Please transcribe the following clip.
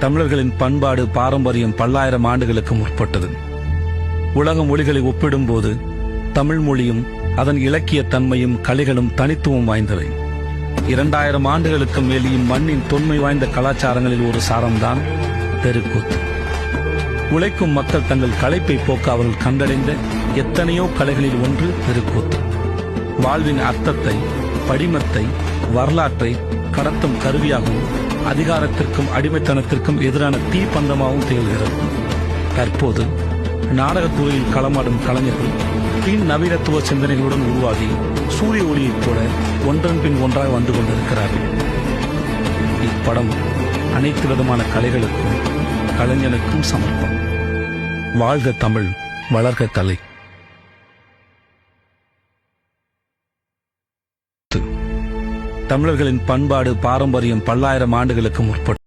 தமிழர்களின் பண்பாடு பாரம்பரியம் பல்லாயிரம் ஆண்டுகளுக்கு முற்பட்டது. உலக மொழிகளை ஒப்பிடும்போது தமிழ் மொழியும் அதன் இலக்கிய தன்மையும் கலைகளும் தனித்துவம் வாய்ந்தவை. 2000 ஆண்டுகளுக்கு மேல் இம்மண்ணின் தொன்மை வாய்ந்த கலாச்சாரங்களில் ஒரு சாரம்தான் தெருக்கூத்து. உழைக்கும் மக்கள் தங்கள் களைப்பை போக்க அவர்கள் கண்டடைந்த எத்தனையோ கலைகளில் ஒன்று தெருக்கூத்து. வாழ்வின் அர்த்தத்தை, படிமத்தை, வரலாற்றை கடத்தும் கருவியாகவும் அதிகாரத்திற்கும் அடிமைத்தனத்திற்கும் எதிரான தீப்பந்தமாகவும் திகழ்கிறது. தற்போது நாடகத்துறையில் களமாடும் கலைஞர்கள் பின் நவீனத்துவ சிந்தனைகளுடன் உருவாகி சூரிய ஒளியைப் போல ஒன்றன் பின் ஒன்றாக வந்து கொண்டிருக்கிறார்கள். இப்படம் அனைத்து விதமான கலைகளுக்கும் கலைஞனுக்கும் சமர்ப்பம். வாழ்க தமிழ், வளர்க கலை. தமிழர்களின் பண்பாடு பாரம்பரியம் பல்லாயிரம் ஆண்டுகளுக்கு முற்பட்டது.